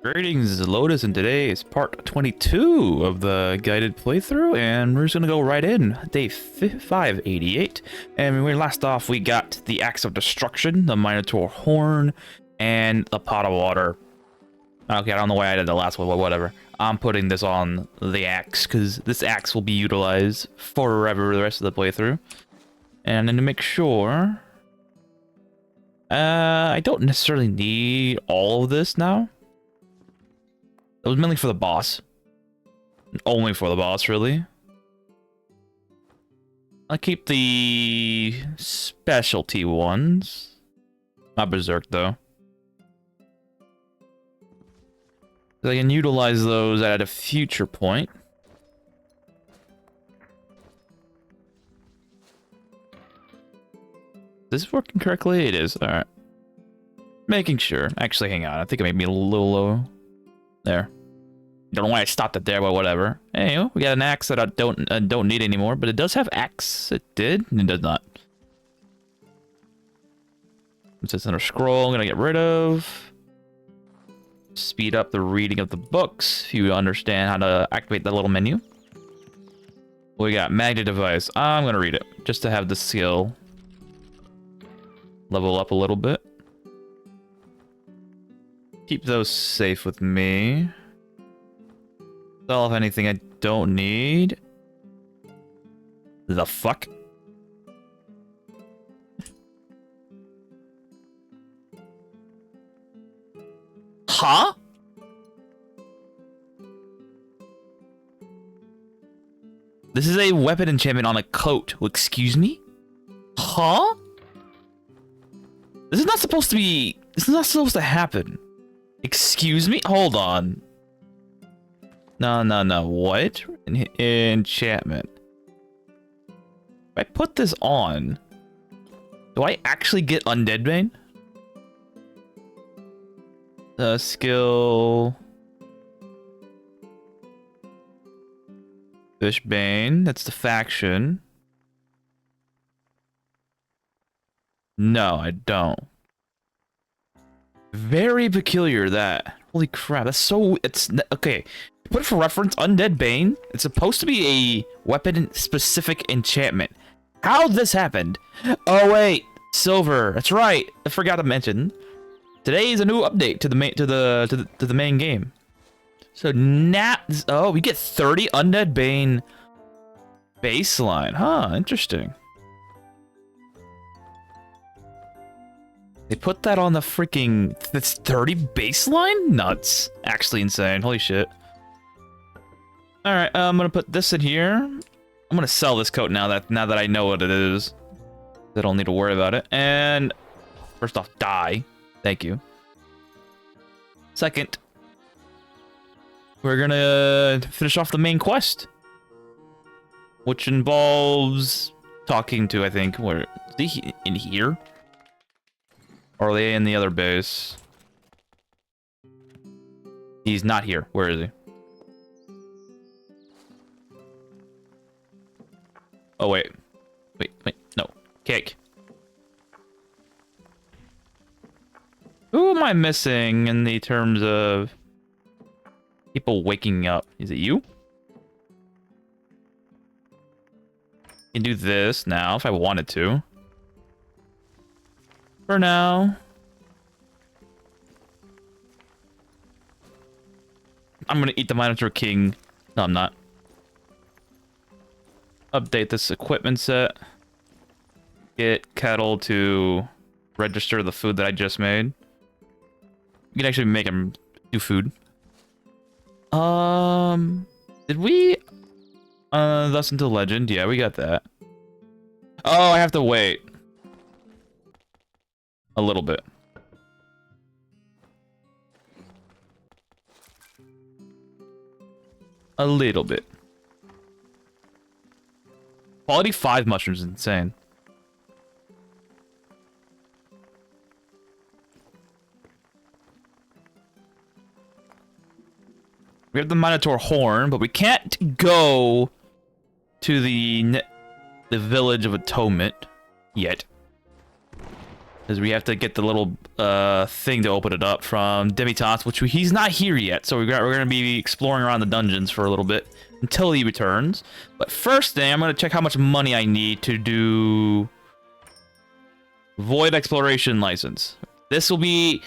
Greetings, Lotus, and today is part 22 of the guided playthrough, and we're just gonna go right in. Day 588, and when we last off, we got the Axe of Destruction, the Minotaur Horn, and the Pot of Water. Okay, I don't know why I did the last one, but whatever. I'm putting this on the axe, because this axe will be utilized forever the rest of the playthrough. And then to make sure... I don't necessarily need all of this now. It was mainly for the boss. Only for the boss, really. I'll keep the specialty ones. Not Berserk, though. I can utilize those at a future point. Is this working correctly? It is. Alright. Making sure. Actually, hang on. I think it made me a little low. There. Don't know why I stopped it there, but whatever. Hey, we got an axe that I don't need anymore, but it does have axe. It did, and it does not. It's just another scroll I'm gonna get rid of. Speed up the reading of the books if you understand how to activate that little menu. We got magnet device. I'm gonna read it just to have the skill level up a little bit. Keep those safe with me. Sell off anything I don't need. The fuck? Huh? This is a weapon enchantment on a coat. Excuse me? Huh? This is not supposed to be... This is not supposed to happen. Excuse me? Hold on. No. What? Enchantment. If I put this on, do I actually get Undead Bane? Skill... Fish Bane. That's the faction. No, I don't. Very peculiar, that. Holy crap, that's so... It's... Okay. Put it for reference, Undead Bane. It's supposed to be a weapon-specific enchantment. How this happened? Oh wait, Silver. That's right. I forgot to mention. Today is a new update to the main game. So now, oh, we get 30 Undead Bane baseline. Huh? Interesting. They put that on the freaking... That's 30 baseline? Nuts. Actually insane. Holy shit. Alright, I'm gonna put this in here. I'm gonna sell this coat now that I know what it is. I don't need to worry about it. And first off, die. Thank you. Second, we're gonna finish off the main quest, which involves talking to, I think, where is he in here? Or are they in the other base? He's not here. Where is he? Oh, wait. Wait. No. Cake. Who am I missing in the terms of people waking up? Is it you? I can do this now if I wanted to. For now. I'm gonna eat the Minotaur King. No, I'm not. Update this equipment set. Get Kettle to register the food that I just made. You can actually make him do food. Did we? Thus until legend. Yeah, we got that. Oh, I have to wait. A little bit. A little bit. Quality 5 mushrooms is insane. We have the Minotaur Horn, but we can't go to the Village of Atonement yet. Because we have to get the little thing to open it up from Demitas, which he's not here yet. So we're going to be exploring around the dungeons for a little bit until he returns. But first thing, I'm going to check how much money I need to do Void Exploration License. This will be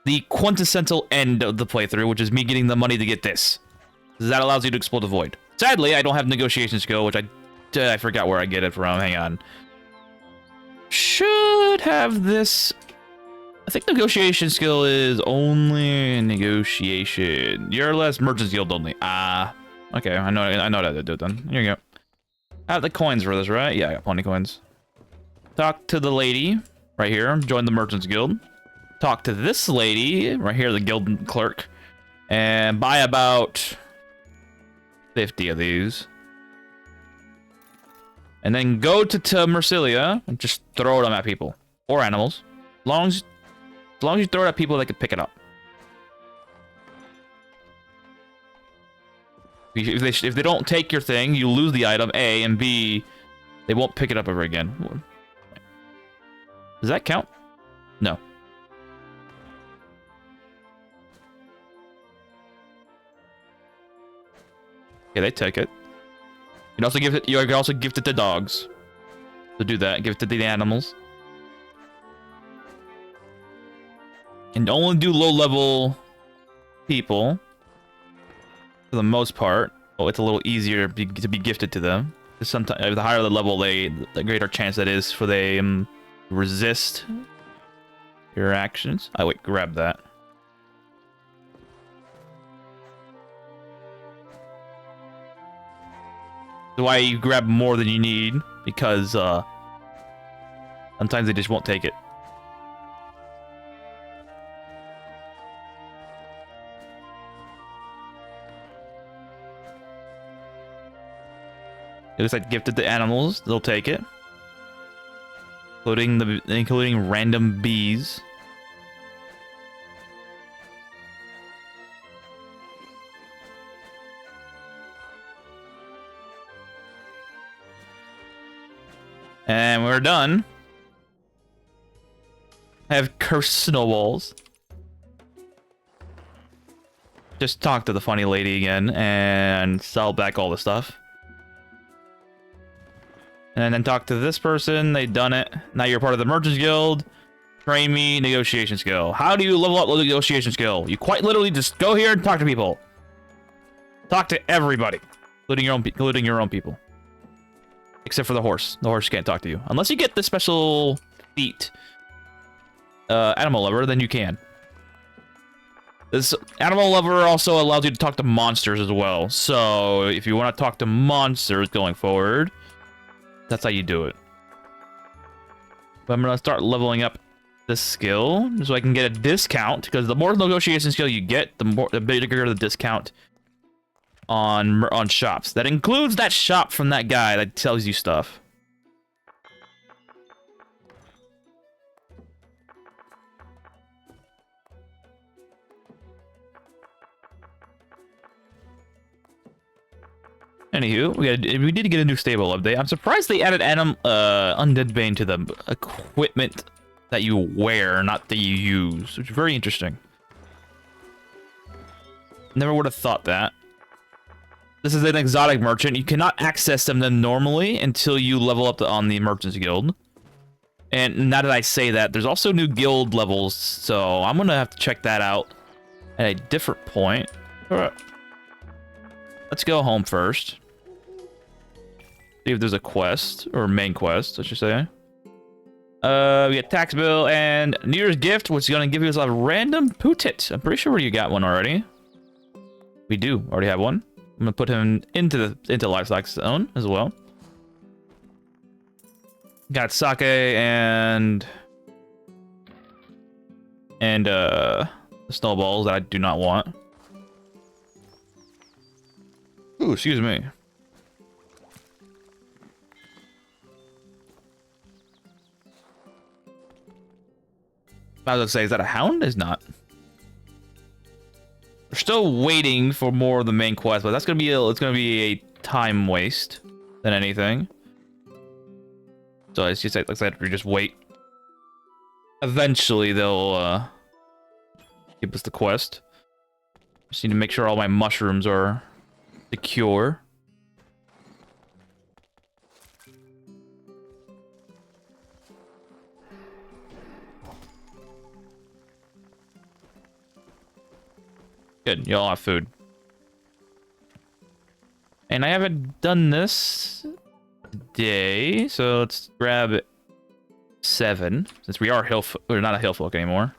the quintessential end of the playthrough, which is me getting the money to get this. That allows you to explore the Void. Sadly, I don't have negotiation skill, which I forgot where I get it from. Hang on. Should have this. I think negotiation skill is only negotiation. You're less Merchant's Guild only. Okay. I know how to do it then. Here you go. I have the coins for this, right? Yeah, I got plenty of coins. Talk to the lady right here. Join the Merchant's Guild. Talk to this lady right here, the guild clerk, and buy about 50 of these. And then go to Mercilia and just throw them at people. Or animals. As long as you throw it at people, they can pick it up. If they don't take your thing, you lose the item, A, and B, they won't pick it up ever again. Does that count? No. Okay, they take it. You can also give it. You can also gift it to dogs. So do that. Give it to the animals. And only do low-level people. For the most part. Oh, it's a little easier to be gifted to them. Because sometimes, the higher the level, the greater chance that is for they resist your actions. Oh wait, grab that. That's why you grab more than you need, because sometimes they just won't take it. It looks like gifted to animals, they'll take it. Including random bees. And we're done. I have cursed snowballs. Just talk to the funny lady again and sell back all the stuff. And then talk to this person. They've done it. Now you're part of the Merchants Guild. Train me negotiation skill. How do you level up the negotiation skill? You quite literally just go here and talk to people. Talk to everybody, including your own people. Except for the horse. The horse can't talk to you. Unless you get the special feat animal lover, then you can. This animal lover also allows you to talk to monsters as well. So if you want to talk to monsters going forward, that's how you do it. But I'm going to start leveling up this skill so I can get a discount, because the more negotiation skill you get, the bigger the discount on shops. That includes that shop from that guy that tells you stuff. Anywho, we did get a new stable update. I'm surprised they added Undead Bane to the equipment that you wear, not that you use, which is very interesting. Never would have thought that. This is an exotic merchant. You cannot access them normally until you level up on the Merchants Guild. And now that I say that, there's also new guild levels, so I'm gonna have to check that out at a different point. Alright. Let's go home first. See if there's a quest, or main quest, I should say. We got tax bill and New Year's gift, which is gonna give us a random pootit. I'm pretty sure you got one already. We do already have one. I'm gonna put him into livestock zone as well. Got sake and snowballs that I do not want. Ooh, excuse me. I was gonna say, is that a hound? It's not. We're still waiting for more of the main quest, but that's gonna be it's gonna be a time waste than anything. So it's just like I said, we just wait. Eventually, they'll give us the quest. Just need to make sure all my mushrooms are secure. Good, y'all have food. And I haven't done this today, so let's grab 7, since we are we're not a hill folk anymore.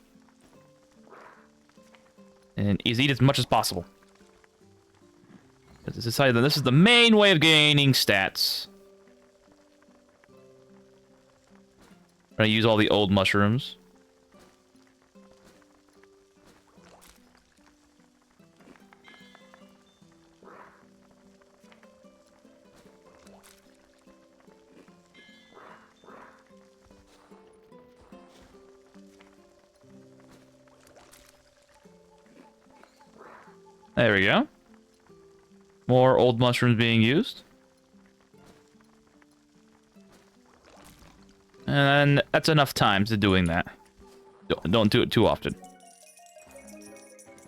And eat as much as possible. It's decided that this is the main way of gaining stats. I'm gonna use all the old mushrooms. There we go. More old mushrooms being used. And that's enough time to doing that. Don't do it too often.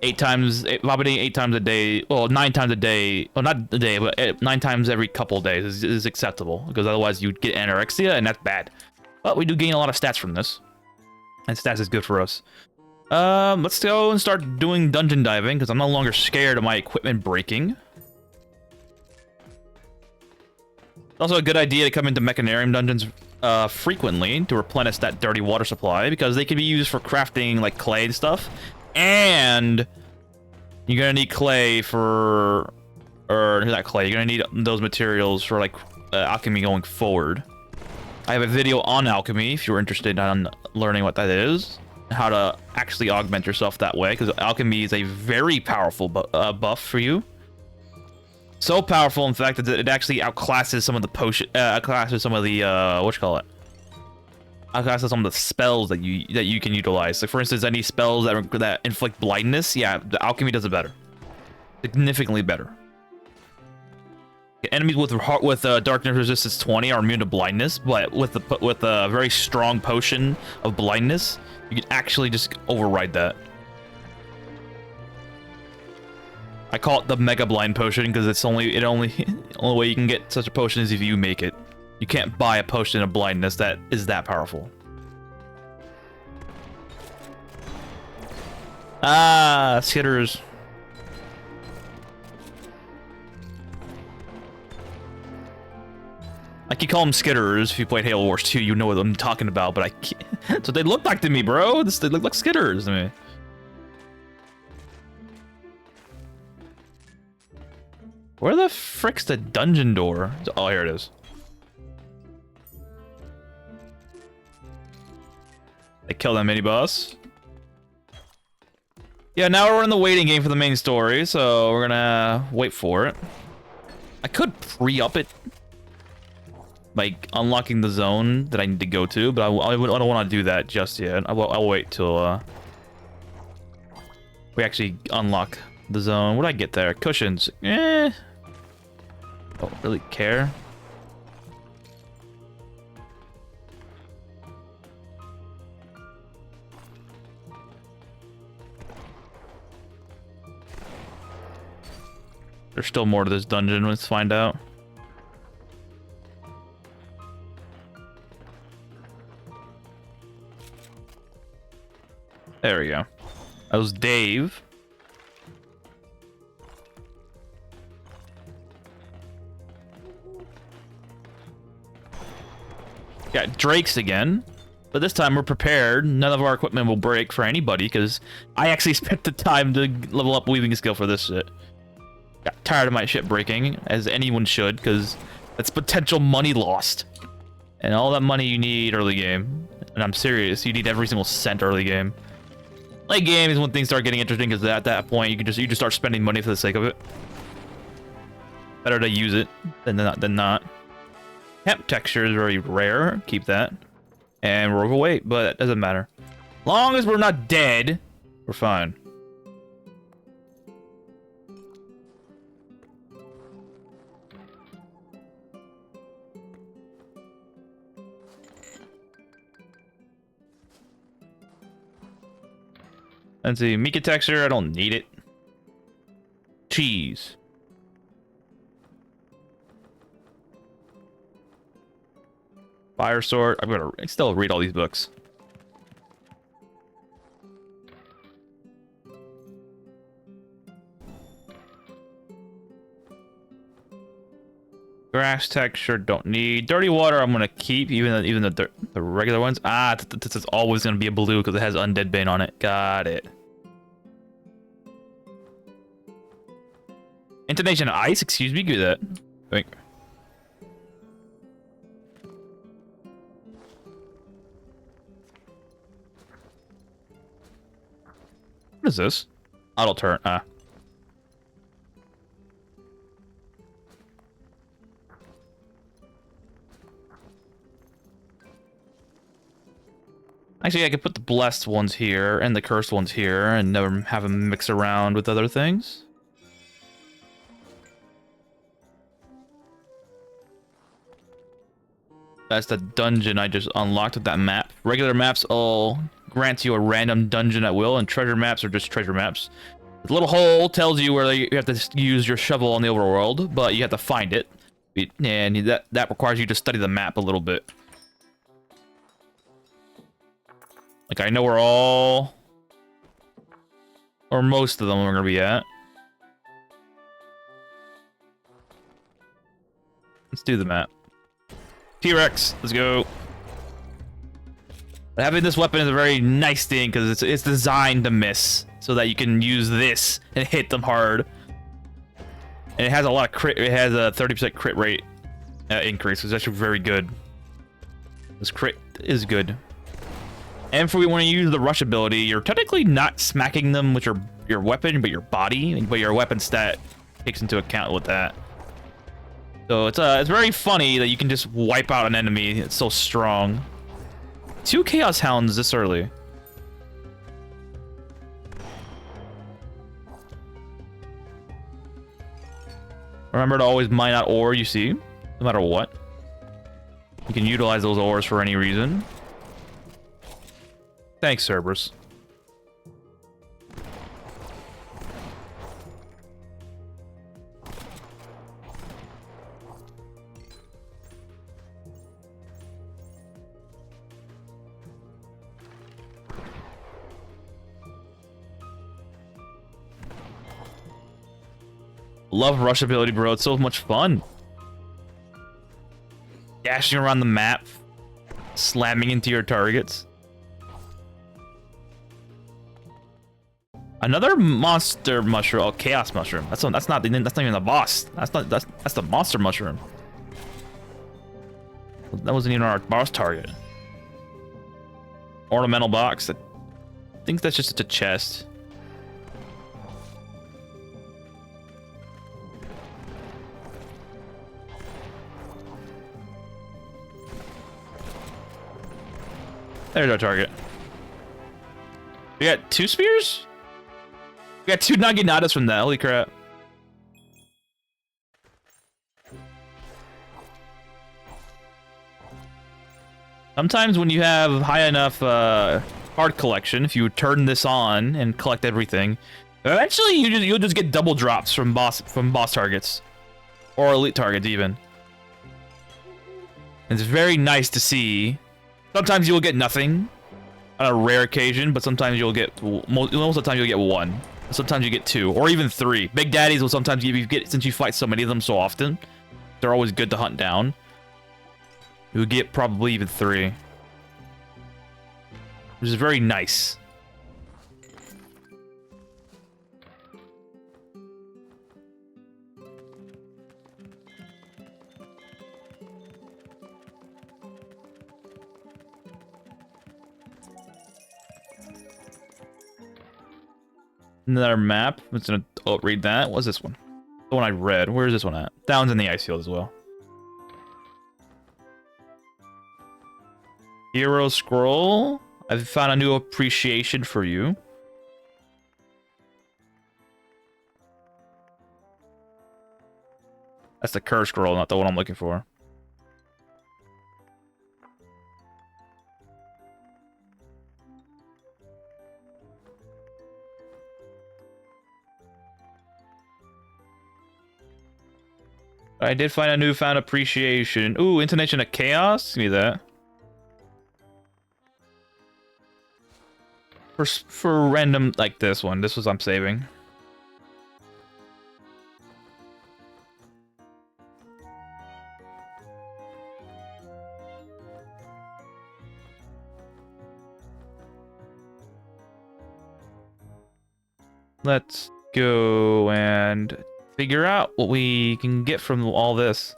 8 times, vomiting 8 times a day, well, 9 times a day, well, not a day, but 9 times every couple days is acceptable, because otherwise you'd get anorexia, and that's bad. But we do gain a lot of stats from this. And stats is good for us. Let's go and start doing dungeon diving, because I'm no longer scared of my equipment breaking. It's also a good idea to come into Mechanarium dungeons frequently to replenish that dirty water supply, because they can be used for crafting, like, clay and stuff. And you're gonna need clay for... Or, not clay, you're gonna need those materials for, like, alchemy going forward. I have a video on alchemy, if you're interested in learning what that is. How to actually augment yourself that way, because alchemy is a very powerful buff for you. So powerful, in fact, that it actually outclasses some of the outclasses some of the outclasses some of the spells that you can utilize. Like, for instance, any spells that inflict blindness, yeah, the alchemy does it better, significantly better. Enemies with darkness resistance 20 are immune to blindness, but with a very strong potion of blindness, you can actually just override that. I call it the Mega Blind Potion because it's only way you can get such a potion is if you make it. You can't buy a potion of blindness that is that powerful. Ah, skitters. I could call them skitters. If you played Halo Wars 2, you know what I'm talking about, but I can't. That's what they look like to me, bro. They look like skitters to me. Where the frick's the dungeon door? Oh, here it is. They killed that mini-boss. Yeah, now we're in the waiting game for the main story, so we're gonna wait for it. I could pre-up it, like unlocking the zone that I need to go to, but I don't want to do that just yet. I'll wait till we actually unlock the zone. What did I get there? Cushions. Eh. Don't really care. There's still more to this dungeon. Let's find out. There we go. That was Dave. Got Drake's again, but this time we're prepared. None of our equipment will break for anybody because I actually spent the time to level up weaving skill for this shit. Got tired of my shit breaking, as anyone should, because that's potential money lost. And all that money you need early game. And I'm serious, you need every single cent early game. Late game is when things start getting interesting, because at that point you just start spending money for the sake of it. Better to use it than not. Hemp texture is very rare. Keep that. And we're overweight, but it doesn't matter. Long as we're not dead, we're fine. Let's see, Mika texture, I don't need it. Cheese. Fire sword. I'm gonna still read all these books. Grass texture, don't need. Dirty water, I'm gonna keep, even the regular ones. Ah, this is always gonna be a blue because it has Undead Bane on it. Got it. Intonation of ice, excuse me, do that. Wait. What is this? Auto turn. Ah. Actually, I could put the blessed ones here and the cursed ones here and never have them mix around with other things. That's the dungeon I just unlocked with that map. Regular maps all grant you a random dungeon at will, and treasure maps are just treasure maps. The little hole tells you where you have to use your shovel in the overworld, but you have to find it. And that requires you to study the map a little bit. Like, I know where all... or most of them are going to be at. Let's do the map. T-Rex, let's go. But having this weapon is a very nice thing because it's designed to miss, so that you can use this and hit them hard. And it has a lot of crit. It has a 30% crit rate increase, which is actually very good. This crit is good. And for when you want to use the rush ability, you're technically not smacking them with your weapon, but your body, but your weapon stat takes into account with that. So it's very funny that you can just wipe out an enemy. It's so strong. 2 Chaos Hounds this early. Remember to always mine out ore you see, no matter what. You can utilize those ores for any reason. Thanks, Cerberus. Love rush ability, bro. It's so much fun. Dashing around the map, slamming into your targets. Another monster mushroom. Oh, chaos mushroom. That's not even the boss. That's the monster mushroom. That wasn't even our boss target. Ornamental box. I think that's just a chest. There's our target. We got 2 spears? We got 2 Naginatas from that. Holy crap. Sometimes when you have high enough card collection, if you turn this on and collect everything, eventually you'll just get double drops from boss targets. Or elite targets even. It's very nice to see. Sometimes you'll get nothing on a rare occasion, but sometimes you'll get most of the time you'll get 1. Sometimes you get 2 or even 3. Big daddies will sometimes you get, since you fight so many of them so often. They're always good to hunt down. You'll get probably even 3. Which is very nice. Another map. I'm just gonna read that. What's this one? The one I read. Where's this one at? That one's in the ice field as well. Hero scroll. I've found a new appreciation for you. That's the curse scroll, not the one I'm looking for. I did find a newfound appreciation. Ooh, intonation of chaos. Give me that. For random like this one. This was I'm saving. Let's go and figure out what we can get from all this.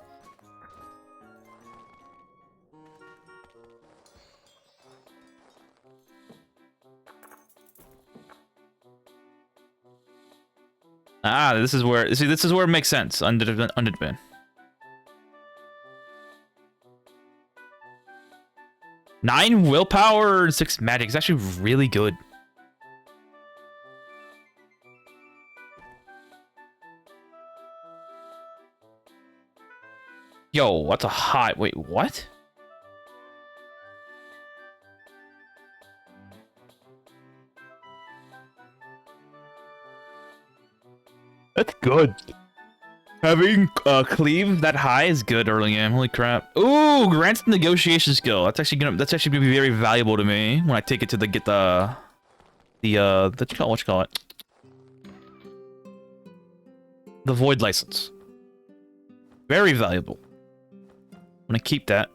Ah, this is where it makes sense. Underdepend. 9 willpower and 6 magic is actually really good. Yo, that's a hot. Wait, what? That's good. Having cleave that high is good early game. Holy crap! Ooh, grants negotiation skill. That's actually gonna be very valuable to me when I take it to get the what you call it? The void license. Very valuable. I'm gonna keep that.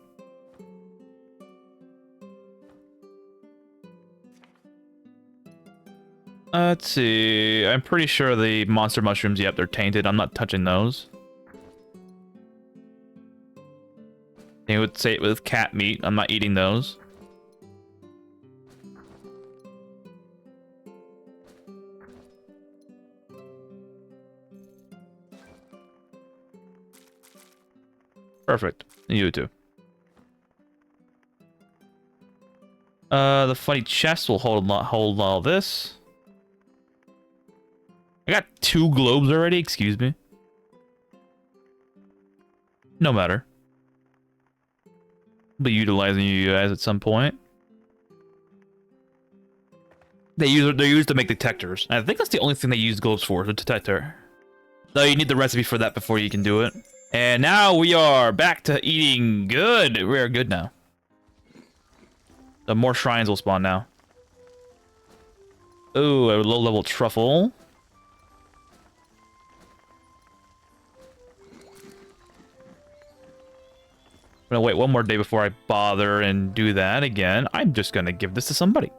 Let's see. I'm pretty sure the monster mushrooms, yep, they're tainted. I'm not touching those. They would say it with cat meat. I'm not eating those. Perfect. You too. The funny chest will hold all this. I got 2 globes already, excuse me. No matter. I'll be utilizing you guys at some point. They're used to make detectors. I think that's the only thing they use globes for, the detector. Though you need the recipe for that before you can do it. And now we are back to eating good. We are good now. The more shrines will spawn now. Ooh, a low-level truffle. I'm gonna wait one more day before I bother and do that again. I'm just gonna give this to somebody.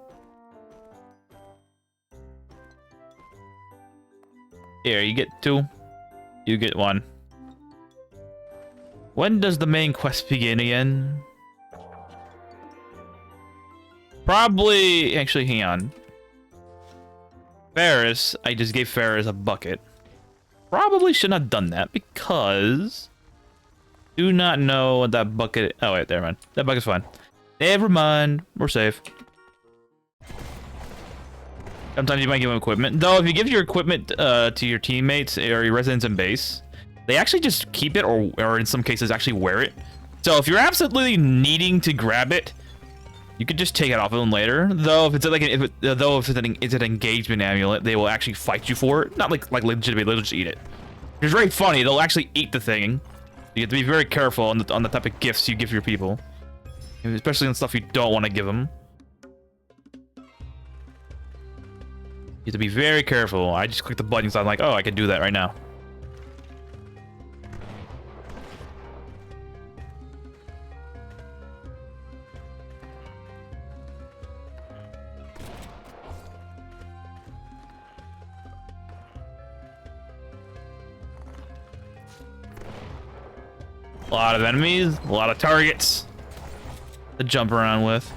Here, you get 2. You get 1. When does the main quest begin again? Probably... Actually, hang on. Ferris, I just gave Ferris a bucket. Probably shouldn't have done that because... Do not know what that bucket... Oh, wait, never mind. That bucket's fine. Never mind. We're safe. Sometimes you might give them equipment. Though, if you give your equipment to your teammates or your residents in base, they actually just keep it or in some cases actually wear it. So if you're absolutely needing to grab it, you could just take it off of them later. Though, if it's like if it's an engagement amulet, they will actually fight you for it. Not like legitimately, they'll just eat it. It's very funny. They'll actually eat the thing. You have to be very careful on the type of gifts you give your people, especially on stuff you don't want to give them. You have to be very careful. I just clicked the button so I'm like, oh, I can do that right now. A lot of enemies, a lot of targets to jump around with.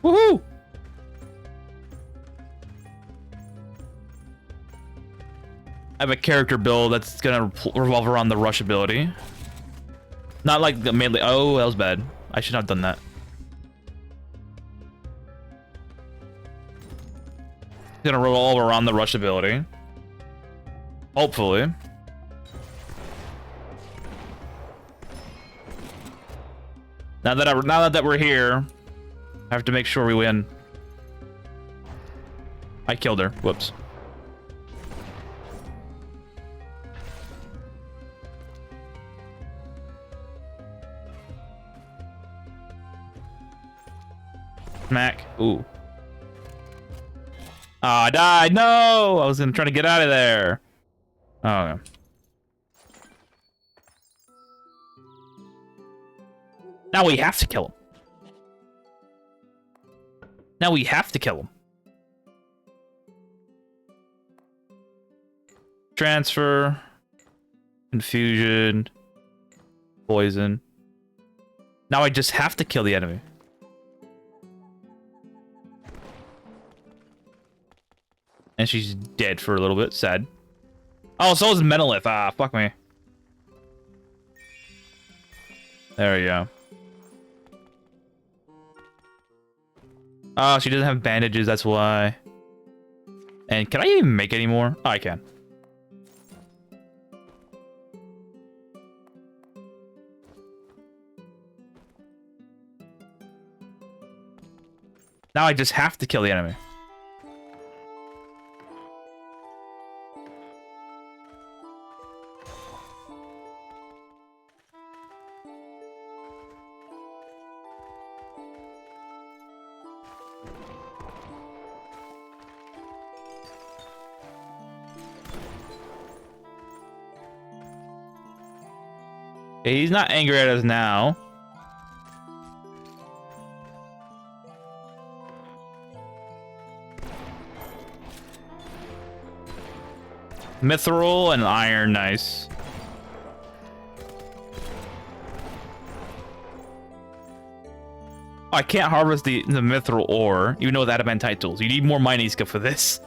Woohoo! I have a character build that's gonna revolve around the rush ability. Not like the melee. Oh, that was bad. I should not have done that. It's gonna revolve around the rush ability. Hopefully. Now that we're here, I have to make sure we win. I killed her. Whoops. Smack. Ooh. Ah, I died. No! I was gonna try to get out of there. Oh, okay. Now we have to kill him. Now we have to kill him. Transfer. Confusion. Poison. Now I just have to kill the enemy. And she's dead for a little bit. Sad. Oh, so is Menolith. Ah, fuck me. There we go. Oh, she doesn't have bandages, that's why. And can I even make any more? Oh, I can. Now I just have to kill the enemy. He's not angry at us now. Mithril and iron, nice. I can't harvest the mithril ore, even with adamantite tools. You need more mining skill for this.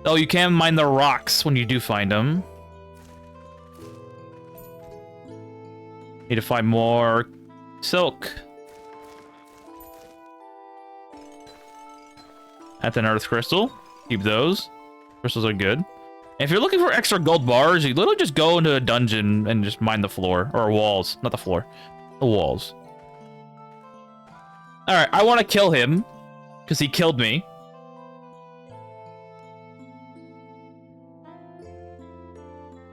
Oh, you can mine the rocks when you do find them. Need to find more silk. That's an earth crystal. Keep those. Crystals are good. And if you're looking for extra gold bars, you literally just go into a dungeon and just mine the floor. Or walls. Not the floor. The walls. Alright, I want to kill him. Because he killed me.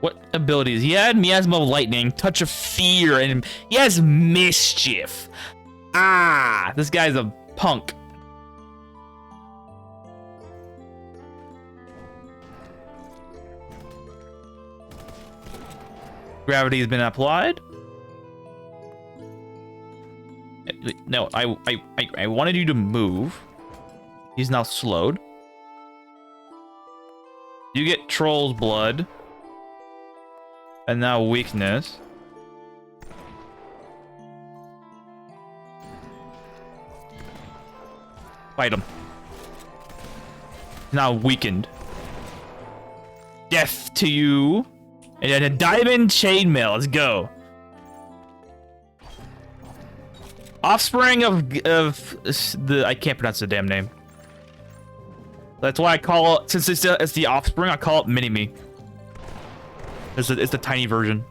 What abilities? He had Miasma of Lightning, Touch of Fear, and he has Mischief. Ah, this guy's a punk. Gravity has been applied. No, I wanted you to move. He's now slowed. You get Troll's Blood. And now weakness. Fight him. Now weakened. Death to you. And then a diamond chainmail. Let's go. Offspring of the I can't pronounce the damn name. That's why I call it, since it's the offspring, I call it Mini-Me. It's the tiny version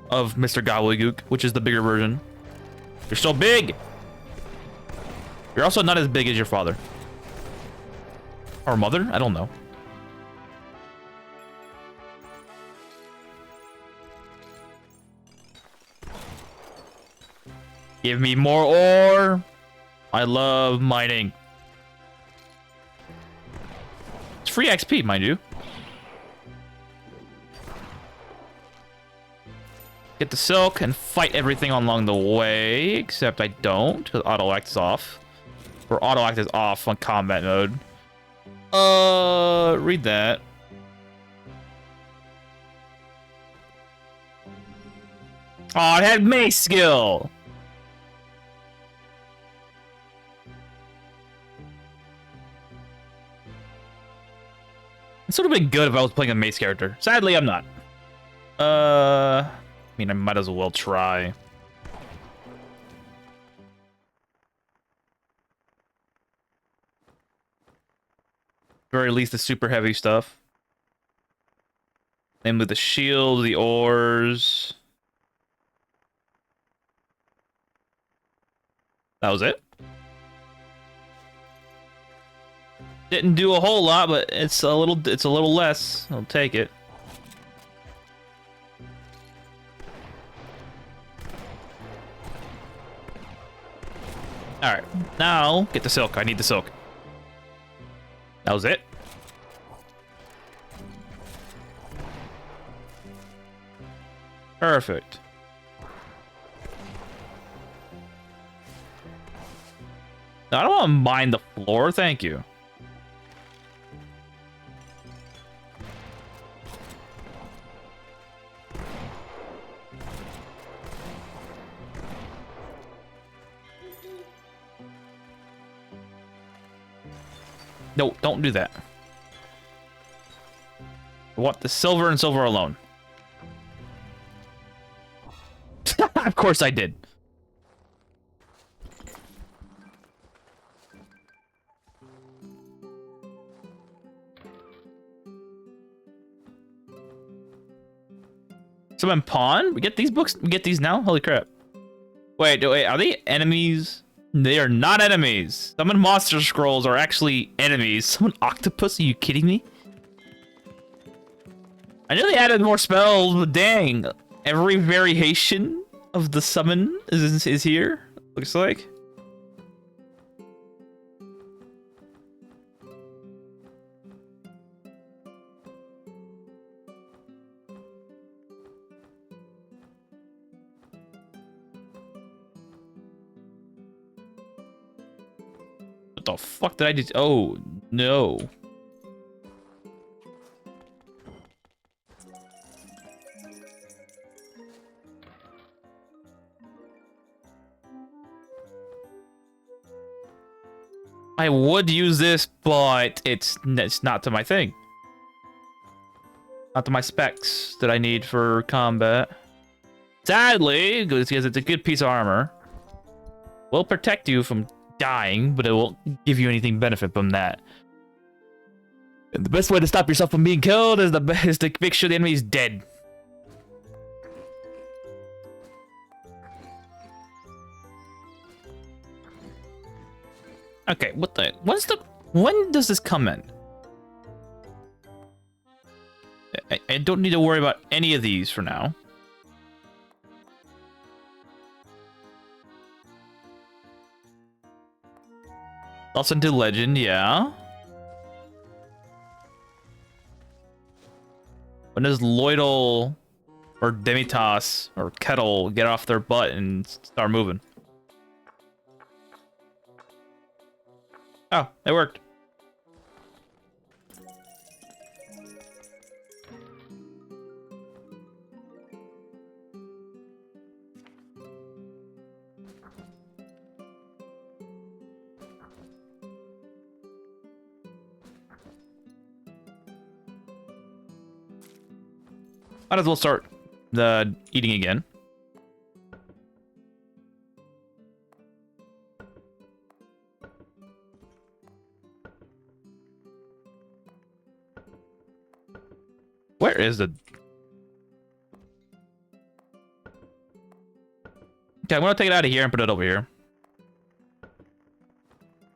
of Mr. Gobbledygook, which is the bigger version. You're so big! You're also not as big as your father. Or mother? I don't know. Give me more ore! I love mining. It's free XP, mind you. Get the silk and fight everything along the way, except I don't, because auto act is off. Or auto act is off on combat mode. Read that. Oh, it had mace skill. This would have been good if I was playing a mace character. Sadly, I'm not. I mean, I might as well try. Very least the super heavy stuff. Namely the shield, the ores. That was it. Didn't do a whole lot, but it's a little less. I'll take it. Alright, Now, get the silk. I need the silk. That was it. Perfect. No, I don't want to mine the floor, thank you. No, don't do that. I want the silver and silver alone. Of course I did. Summon pawn? We get these books? We get these now? Holy crap. Wait, are they enemies? They are not enemies. Summon monster scrolls are actually enemies. Summon octopus? Are you kidding me? I know they added more spells, but dang. Every variation of the summon is here, looks like. What the fuck did I just... Oh, no. I would use this, but it's not to my thing. Not to my specs that I need for combat. Sadly, because it's a good piece of armor. Will protect you from dying, but it won't give you anything benefit from that. And the best way to stop yourself from being killed is to make sure the enemy is dead. Okay, when does this come in? I don't need to worry about any of these for now. Also into legend, yeah. When does Lloydel or Demitas or Kettle get off their butt and start moving? Oh, it worked. Might as well start the eating again. Where is the... Okay, I'm gonna take it out of here and put it over here.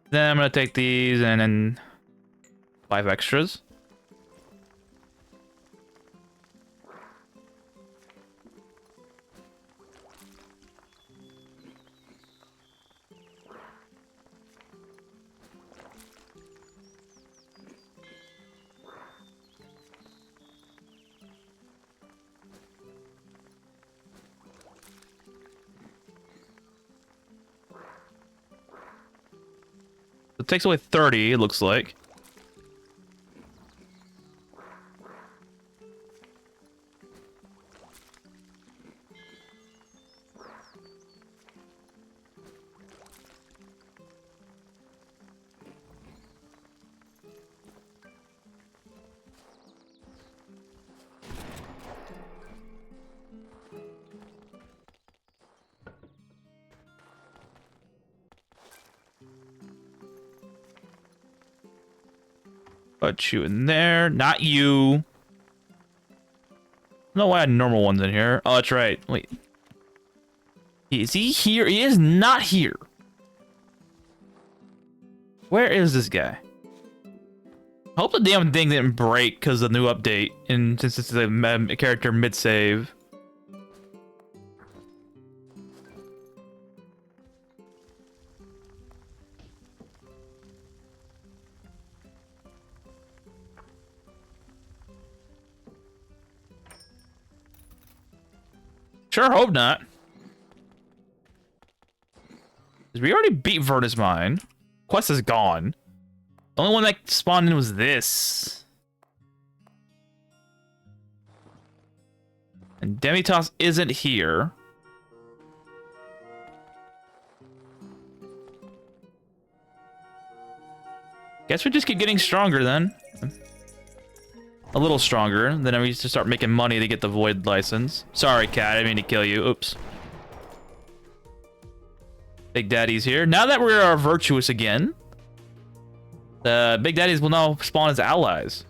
Then I'm gonna take these and then 5 extras. It takes away 30, it looks like. Put you in there. Not you. No, I had normal ones in here. Oh, that's right. Wait. Is he here? He is not here. Where is this guy? I hope the damn thing didn't break because of the new update. And since it's a character mid-save. Sure hope not. We already beat Vernus Mine. Quest is gone. The only one that spawned in was this. And Demitas isn't here. Guess we just keep getting stronger then. A little stronger. Then we used to start making money to get the Void license. Sorry, cat. I didn't mean to kill you. Oops. Big Daddy's here. Now that we are virtuous again, the Big Daddies will now spawn as allies.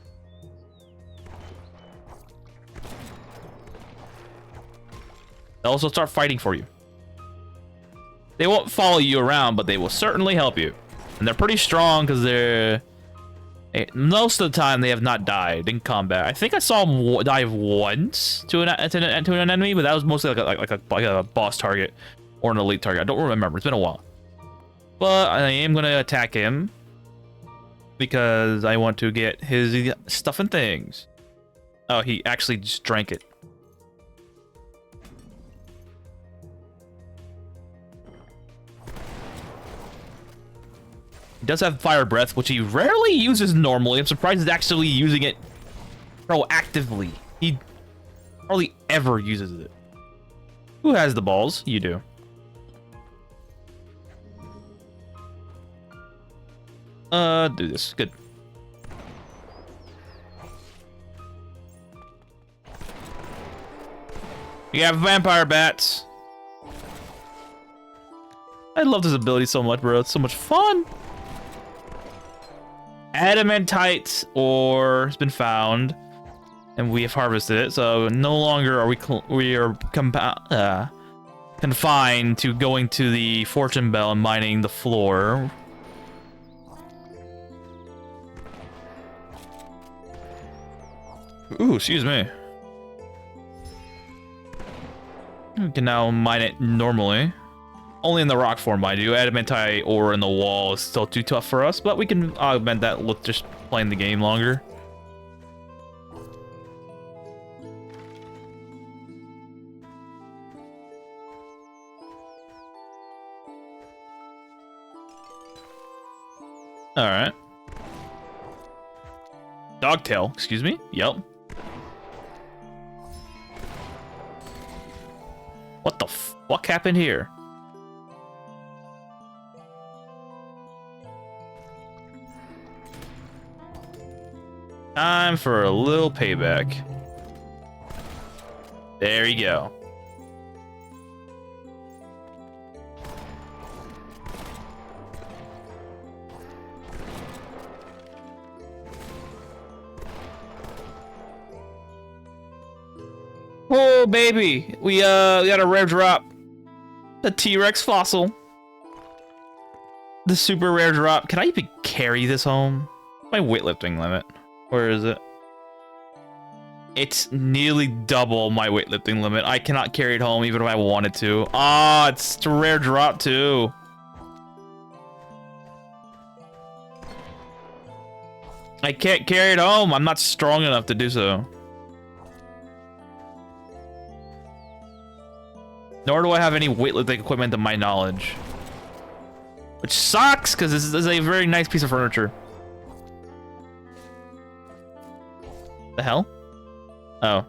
They'll also start fighting for you. They won't follow you around, but they will certainly help you. And they're pretty strong because they're... Most of the time, they have not died in combat. I think I saw them die once to an enemy, but that was mostly like a boss target. Or an elite target. I don't remember. It's been a while. But I am going to attack him. Because I want to get his stuff and things. Oh, he actually just drank it. He does have fire breath, which he rarely uses normally. I'm surprised he's actually using it proactively. He hardly ever uses it. Who has the balls? You do. Do this. Good. You have vampire bats. I love this ability so much, bro. It's so much fun. Adamantite ore has been found, and we have harvested it. So no longer are we are confined to going to the fortune bell and mining the floor. Ooh, excuse me. We can now mine it normally. Only in the rock form, mind you. Adamantite ore in the wall is still too tough for us, but we can augment that with just playing the game longer. Alright. Dogtail, excuse me? Yep. What the fuck happened here? Time for a little payback. There you go. Oh baby, we got a rare drop. The T-Rex fossil. The super rare drop. Can I even carry this home? My weightlifting limit. Where is it? It's nearly double my weightlifting limit. I cannot carry it home even if I wanted to. Ah, it's a rare drop too. I can't carry it home. I'm not strong enough to do so. Nor do I have any weightlifting equipment to my knowledge. Which sucks, because this is a very nice piece of furniture. The hell? Oh.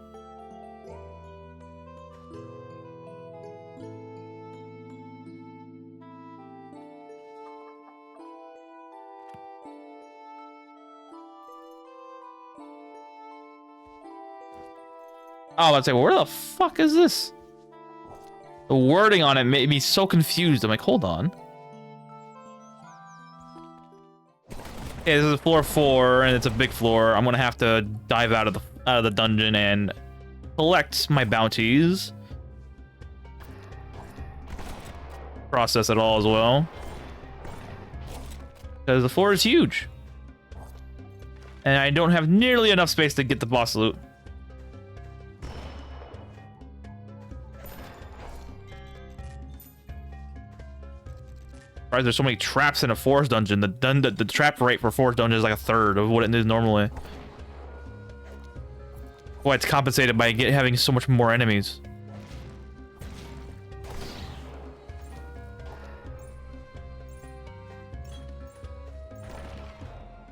Oh, I'd say, well, where the fuck is this? The wording on it made me so confused. I'm like, hold on. Okay, this is floor 4, and it's a big floor. I'm gonna have to dive out of the dungeon and collect my bounties. Process it all as well. Because the floor is huge. And I don't have nearly enough space to get the boss loot. There's so many traps in a forest dungeon. The trap rate for forest dungeon is like 1/3 of what it is normally. Boy, it's compensated by having so much more enemies.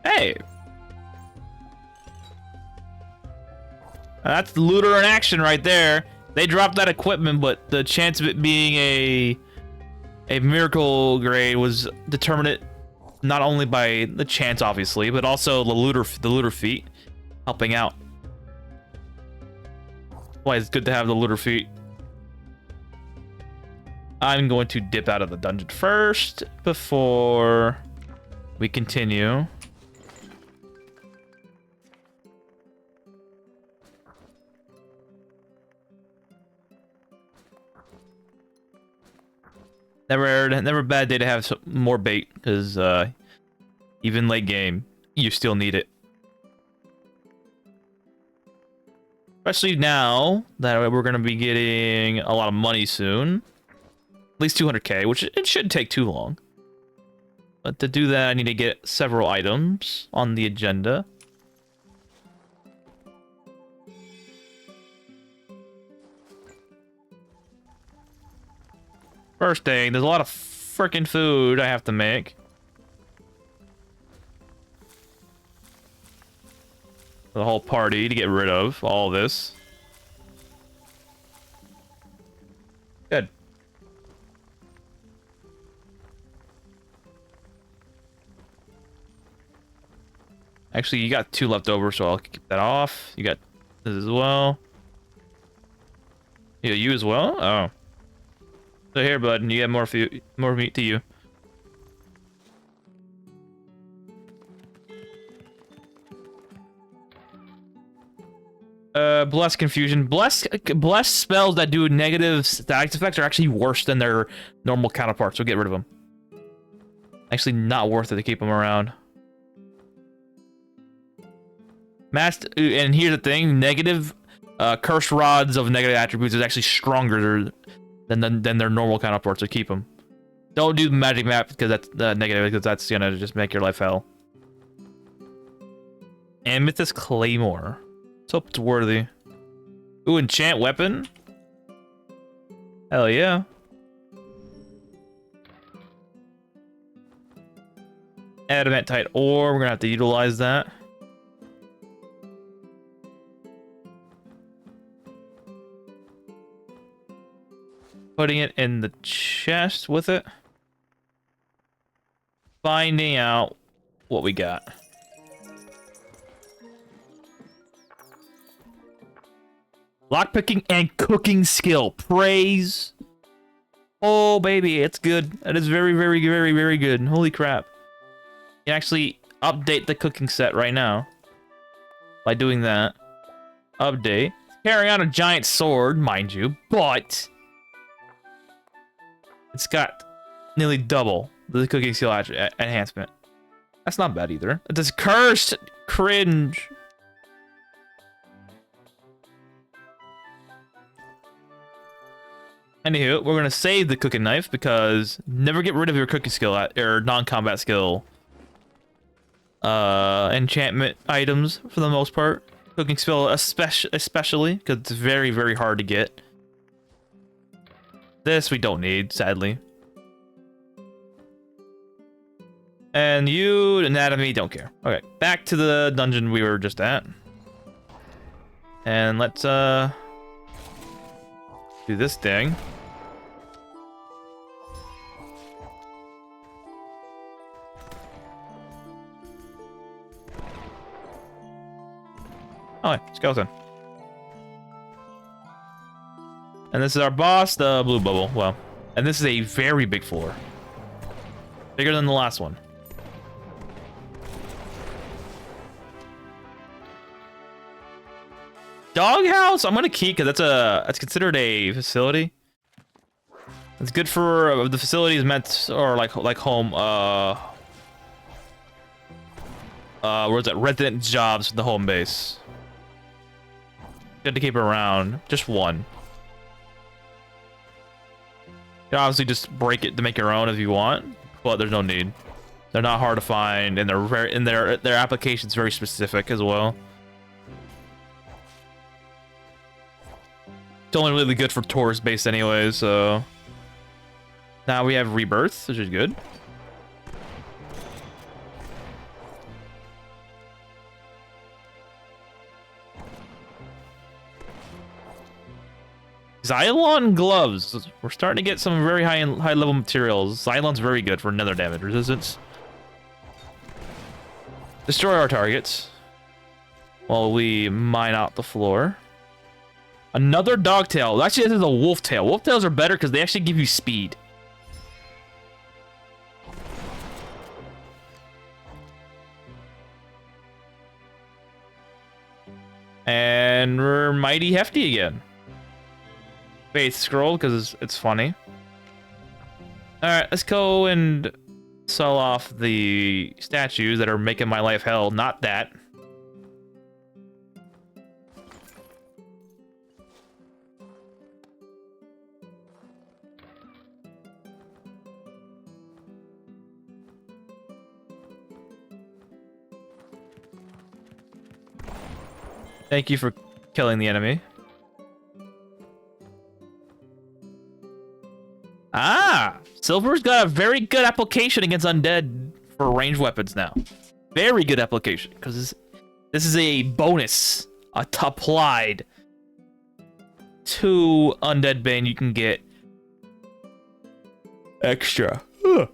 Hey! That's the looter in action right there. They dropped that equipment, but the chance of it being a miracle grade was determined not only by the chance, obviously, but also the looter feat helping out. Why it's good to have the looter feat. I'm going to dip out of the dungeon first before we continue. Never a bad day to have some more bait, because even late game, you still need it. Especially now that we're going to be getting a lot of money soon. At least 200k, which it shouldn't take too long. But to do that, I need to get several items on the agenda. First thing, there's a lot of freaking food I have to make. For the whole party to get rid of all this. Good. Actually, you got 2 left over, so I'll keep that off. You got this as well. Yeah, you as well? Oh. So here, bud, and you get more meat to you. Bless confusion. Bless spells that do negative status effects are actually worse than their normal counterparts, so get rid of them. Actually, not worth it to keep them around. And here's the thing: negative, curse rods of negative attributes is actually stronger than their normal counterparts, so keep them. Don't do magic map because that's negative, because that's gonna just make your life hell. Amethyst Claymore. Let's hope it's worthy. Ooh, enchant weapon? Hell yeah. Adamantite ore, we're gonna have to utilize that. Putting it in the chest with it. Finding out what we got. Lockpicking and cooking skill. Praise. Oh, baby, it's good. That is very, very, very, very good. Holy crap. You can actually update the cooking set right now. By doing that. Update. Carrying out a giant sword, mind you, but it's got nearly double the cooking skill enhancement. That's not bad either. It does cursed cringe. Anywho, we're gonna save the cooking knife because never get rid of your cooking skill or non-combat skill enchantment items for the most part. Cooking skill especially because it's very, very hard to get. This we don't need, sadly. And you, anatomy, don't care. Okay, back to the dungeon we were just at. And let's do this thing. Oh, skeleton. And this is our boss, the blue bubble. Well, and this is a very big floor. Bigger than the last one. Doghouse? I'm gonna keep because that's considered a facility. It's good for the facility is meant or like home. Where's that? Resident jobs for the home base. Good to keep it around. Just one. You can obviously just break it to make your own if you want, but there's no need. They're not hard to find, and they're very their application's very specific as well. It's only really good for tourist base anyway, so now we have rebirth, which is good. Xylon gloves. We're starting to get some very high level materials. Xylon's very good for nether damage resistance. Destroy our targets while we mine out the floor. Another dog tail. Actually, this is a wolf tail. Wolf tails are better because they actually give you speed. And we're mighty hefty again. Faith scroll because it's funny. Alright, let's go and sell off the statues that are making my life hell. Not that. Thank you for killing the enemy. Ah! Silver's got a very good application against undead for ranged weapons now. Very good application, because this is a bonus applied to Undead Bane. You can get extra. You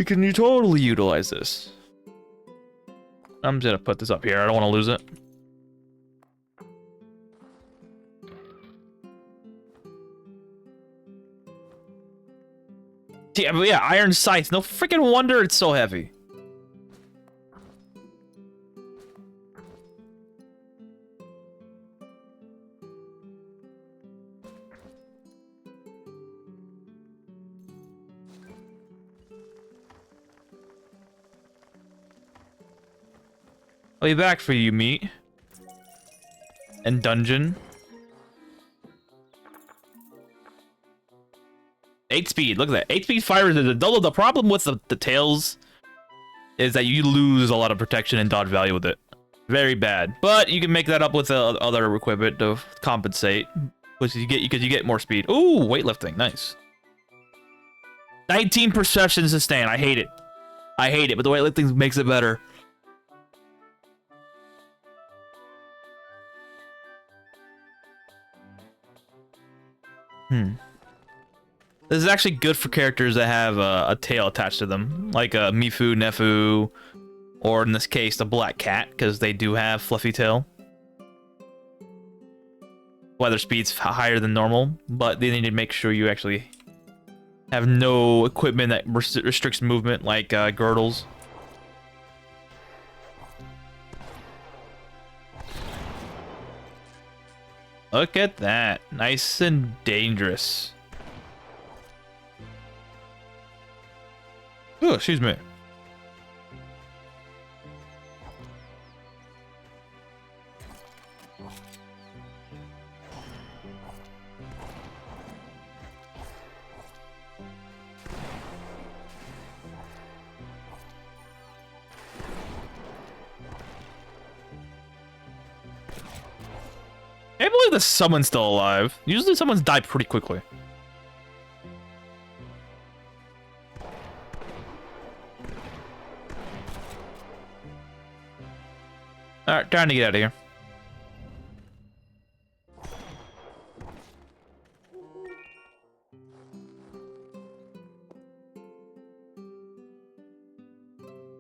can totally utilize this. I'm just gonna put this up here. I don't want to lose it. Yeah, but yeah, iron scythe. No freaking wonder it's so heavy. I'll be back for you, meat. And dungeon. 8 speed, look at that. 8 speed fire is a double. The problem with the tails is that you lose a lot of protection and dodge value with it. Very bad. But you can make that up with other equipment to compensate. Which you get because you get more speed. Ooh, weightlifting, nice. 19 perception sustain. I hate it. I hate it, but the weightlifting makes it better. This is actually good for characters that have a tail attached to them, like Mifu, Nefu, or in this case, the Black Cat, because they do have fluffy tail. Weather speed's higher than normal, but they need to make sure you actually have no equipment that restricts movement, like girdles. Look at that. Nice and dangerous. Oh, excuse me. I can't believe the summon's still alive. Usually someone's died pretty quickly. Alright, time to get out of here.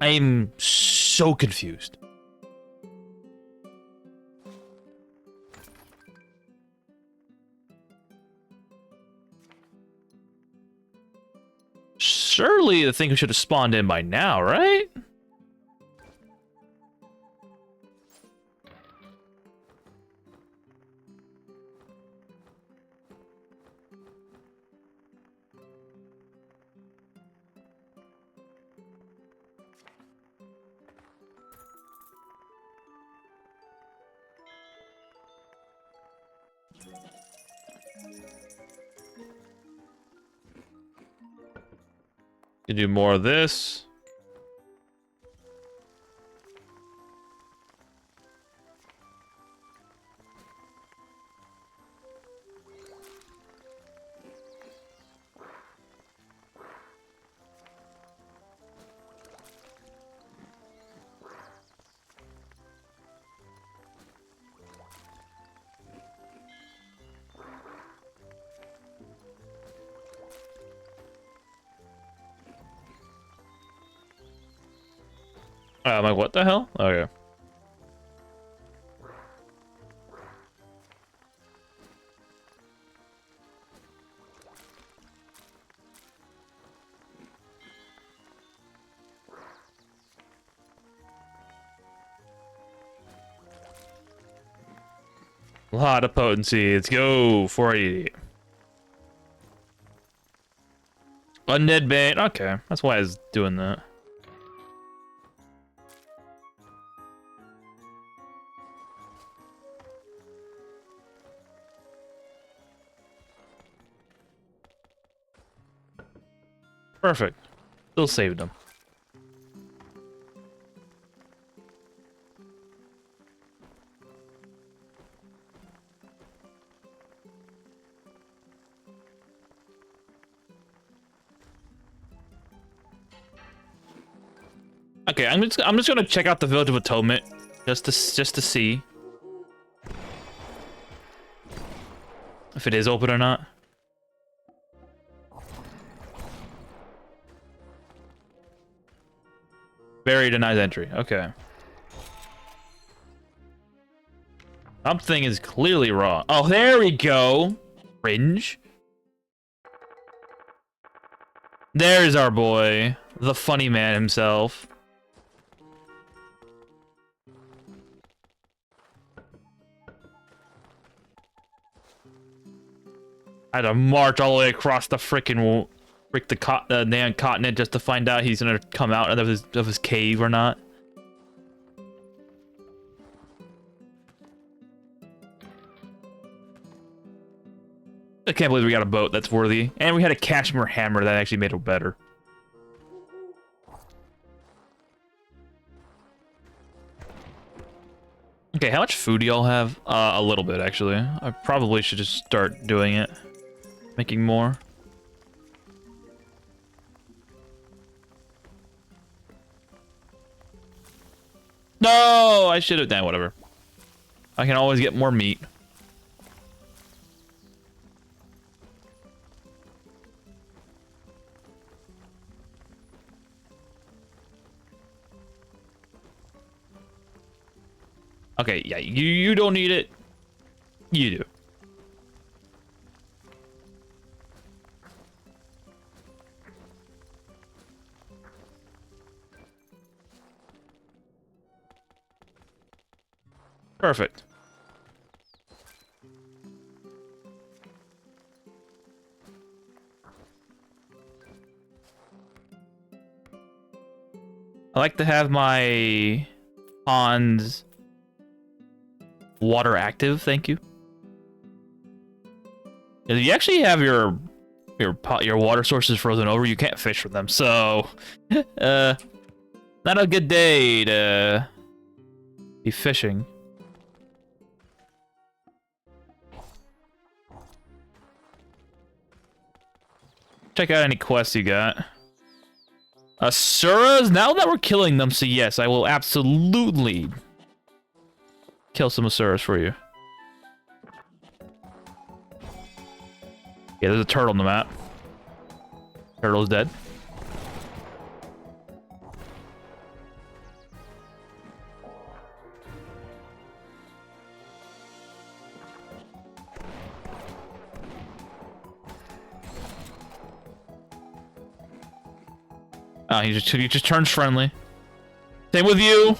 I am so confused. Surely the thing should have spawned in by now, right? You do more of this. I'm like, what the hell? Okay. A lot of potency. Let's go. 480. Undead bait. Okay, that's why I was doing that. Perfect. Still saved them. Okay, I'm just gonna check out the Village of Atonement just to see if it is open or not. Barrier denies entry. Okay. Something is clearly wrong. Oh, there we go. Cringe. There's our boy, the funny man himself. I had to march all the way across the frickin' the damn continent just to find out he's gonna come out of his cave or not. I can't believe we got a boat that's worthy, and we had a cashmere hammer that actually made it better. Okay, how much food do y'all have? A little bit actually. I probably should just start doing it, making more. No, I should have done whatever. I can always get more meat. Okay, yeah, you don't need it. You do. Perfect. I like to have my ponds water active, thank you. If you actually have your water sources frozen over, you can't fish from them, so not a good day to be fishing. Check out any quests you got. Asuras? Now that we're killing them, so yes, I will absolutely kill some Asuras for you. Yeah, there's a turtle on the map. Turtle's dead. He just turns friendly. Same with you.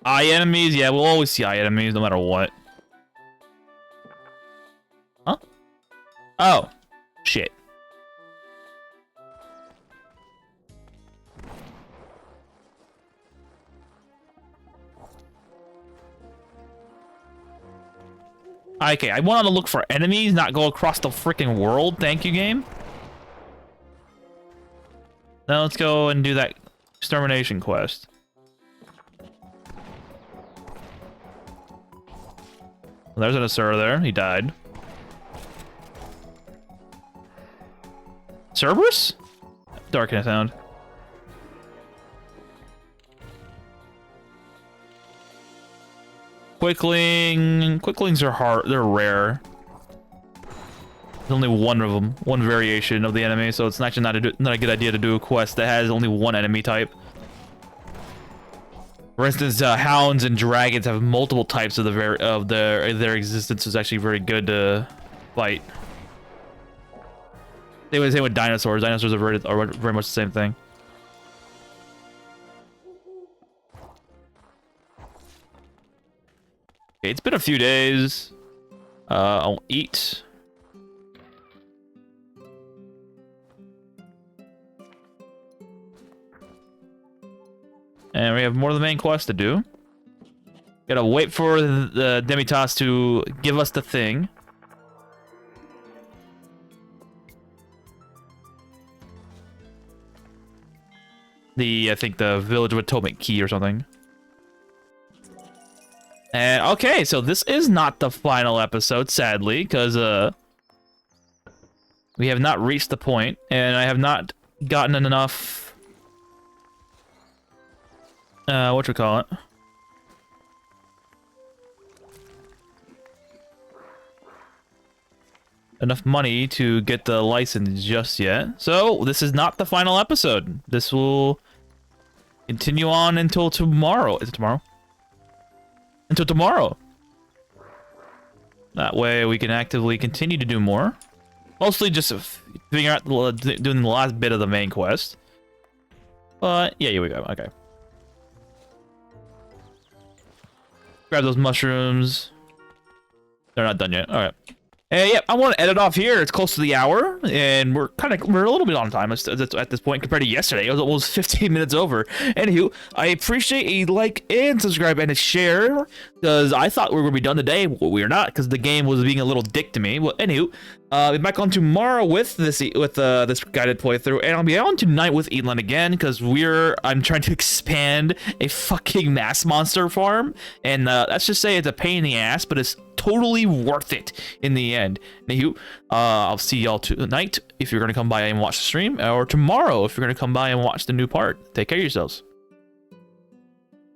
Eye enemies? Yeah, we'll always see eye enemies no matter what. Huh? Oh. Shit. Okay, I wanted to look for enemies, not go across the freaking world. Thank you, game. Now let's go and do that extermination quest. Well, there's an Asura there. He died. Cerberus? Darkness Hound. Quicklings are hard. They're rare. There's only one of them, one variation of the enemy, so it's actually not a good idea to do a quest that has only one enemy type. For instance, hounds and dragons have multiple types of their existence. Is actually very good to fight. They would say with dinosaurs. Dinosaurs are very much the same thing. Okay, it's been a few days. I'll eat. And we have more of the main quest to do. Gotta wait for the Demitas to give us the thing. I think the Village of Atomic Key or something. And okay, so this is not the final episode, sadly, because we have not reached the point, and I have not gotten enough. Whatchamacallit? Enough money to get the license just yet. So, this is not the final episode. This will continue on until tomorrow. Is it tomorrow? Until tomorrow. That way we can actively continue to do more. Mostly just figuring out, doing the last bit of the main quest. But, yeah, here we go. Okay. Grab those mushrooms. They're not done yet. All right. Hey, yeah, I want to edit off here. It's close to the hour, and we're a little bit on time at this point compared to yesterday. It was almost 15 minutes over. Anywho, I appreciate a like and subscribe and a share, because I thought we were going to be done today. Well, we are not, because the game was being a little dick to me. Well, anywho, I'll be back on tomorrow with this guided playthrough, and I'll be on tonight with Elin again, because I'm trying to expand a fucking mass monster farm, and let's just say it's a pain in the ass, but it's totally worth it in the end. Anywho, I'll see y'all tonight if you're going to come by and watch the stream, or tomorrow if you're going to come by and watch the new part. Take care of yourselves.